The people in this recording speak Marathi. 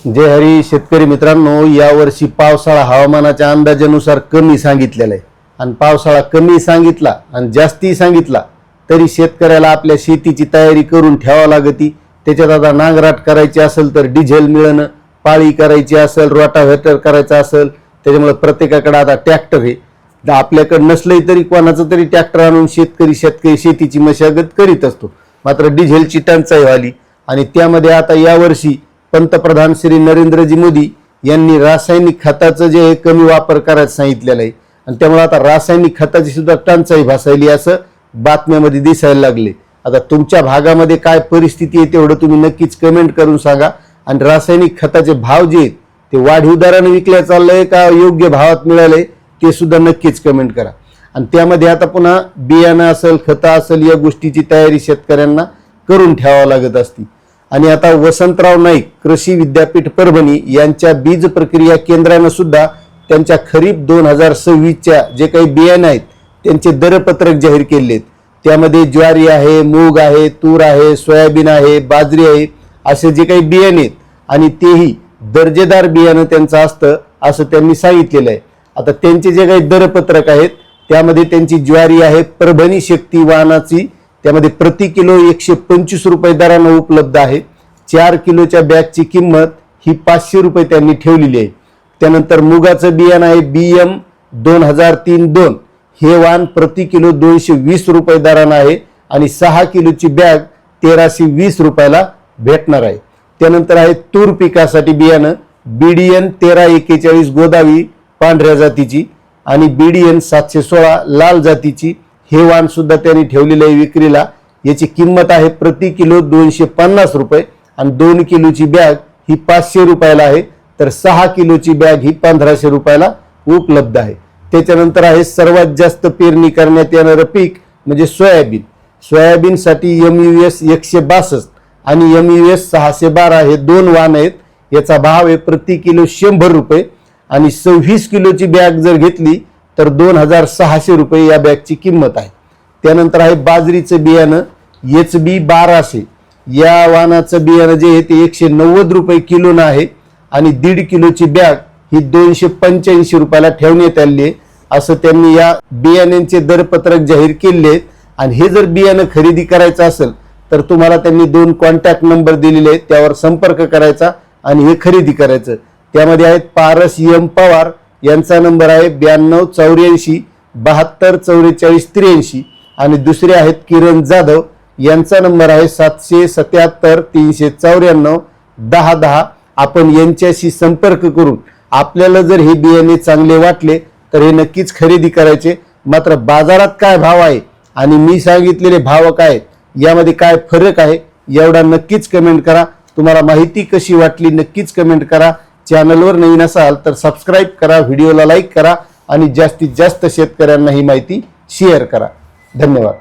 जय हरी शेतकरी मित्रांनो, यावर्षी पावसाळा हवामानाच्या अंदाजानुसार कमी सांगितलेला आहे आणि पावसाळा कमी सांगितला आणि जास्ती सांगितला तरी शेतकऱ्याला आपल्या शेतीची तयारी करून ठेवावी लागती। त्याच्यात आता नांगराट करायची असेल तर डिझेल मिळणं, पाळी करायची असेल, रोटाव्हेटर करायचा असेल, त्याच्यामुळे प्रत्येकाकडे आता ट्रॅक्टर आहे। आपल्याकडे नसले तरी कोणाचं तरी ट्रॅक्टर आणून शेतकरी शेतीची मशागत करीत असतो। मात्र डिझेलची टंचाई झाली आणि त्यामध्ये आता यावर्षी पंतप्रधान श्री नरेंद्रजी मोदी यांनी रासायनिक खताचं जे कमी वापर करायला सांगितलेलं आहे आणि त्यामुळे आता रासायनिक खताची सुद्धा टंचाई भासायली असं बातम्यामध्ये दिसायला लागले। आता तुमच्या भागामध्ये काय परिस्थिती आहे तेवढं तुम्ही नक्कीच कमेंट करून सांगा आणि रासायनिक खताचे भाव जे आहेत ते वाढीव दराने विकल्या चाललंय का योग्य भावात मिळाले ते सुद्धा नक्कीच कमेंट करा। आणि त्यामध्ये आता पुन्हा बियाणं असेल, खतं असेल, या गोष्टीची तयारी शेतकऱ्यांना करून ठेवावी लागत असते। आणि आता वसंतराव नाईक कृषी विद्यापीठ परभणी यांच्या बीज प्रक्रिया केंद्राने सुद्धा त्यांच्या खरीप 2026च्या जे काही बियाणे आहेत त्यांचे दरपत्रक जाहीर केले आहेत। त्यामध्ये ज्वारी आहे, मूग आहे, तूर आहे, सोयाबीन आहे, बाजरी आहे, असे जे काही बियाणे आहेत आणि तेही दर्जेदार बियाणं त्यांचं असतं असं त्यांनी सांगितलेलं आहे। आता त्यांचे जे काही दरपत्रक आहेत त्यामध्ये त्यांची ज्वारी आहे परभणी शक्ती वाहनाची, त्यामध्ये प्रति किलो 125 रुपये दराने उपलब्ध आहे। 4 किलोच्या बॅगची किंमत ही 500 रुपये त्यांनी ठेवलेली आहे। त्यानंतर मुगाचं बियाणं आहे BM 2003-2, हे वाण प्रति किलो 220 रुपये दराने आहे आणि 6 किलोची बॅग 1320 रुपयाला भेटणार आहे। त्यानंतर आहे तूर पिकासाठी बियाणं BDN 1341 गोदावी पांढऱ्या जातीची आणि BDN 716 लाल जातीची, हे वाण सुद्धा त्यांनी ठेवलेलं आहे विक्रीला। याची किंमत आहे प्रति किलो 250 रुपये आणि 2 किलोची बॅग ही 500 रुपयाला आहे, तर 6 किलोची बॅग ही 1500 रुपयाला उपलब्ध आहे। त्याच्यानंतर आहे सर्वात जास्त पेरणी करण्यात येणारं पीक म्हणजे सोयाबीन। सोयाबीनसाठी MUS 162 आणि MUS 612 हे दोन वाण आहेत। याचा भाव आहे प्रति किलो 100 रुपये आणि 26 किलोची बॅग जर घेतली तर 2600 रुपये या बॅगची किंमत आहे। त्यानंतर आहे बाजरीचं बियाणं HB 1200, या वाणाचं बियाणं जे आहे ते 190 रुपये किलोनं आहे आणि 1.5 किलोची बॅग ही 285 रुपयाला ठेवण्यात आली आहे असं त्यांनी या बियाण्यांचे दरपत्रक जाहीर केले आहेत। आणि हे जर बियाणं खरेदी करायचं असेल तर तुम्हाला त्यांनी 2 कॉन्टॅक्ट नंबर दिलेले आहेत, त्यावर संपर्क करायचा आणि हे खरेदी करायचं। त्यामध्ये आहेत पारस M पवार, यांचा नंबर आहे 9284 72 44 83 आणि दुसरे आहेत किरण जाधव, यांचा नंबर आहे 777 394 10 10। आपण यांच्याशी संपर्क करून आपल्याला जर हे बियाणे चांगले वाटले तर हे नक्कीच खरेदी करायचे। मात्र बाजारात काय भाव आहे आणि मी सांगितलेले भाव काय यामध्ये काय फरक आहे एवढा नक्कीच कमेंट करा। तुम्हाला माहिती कशी वाटली नक्कीच कमेंट करा। चॅनलवर नवीन असाल तर सबस्क्राईब करा, व्हिडिओला लाईक करा आणि जास्तीत जास्त शेतकऱ्यांना ही माहिती शेअर करा। धन्यवाद।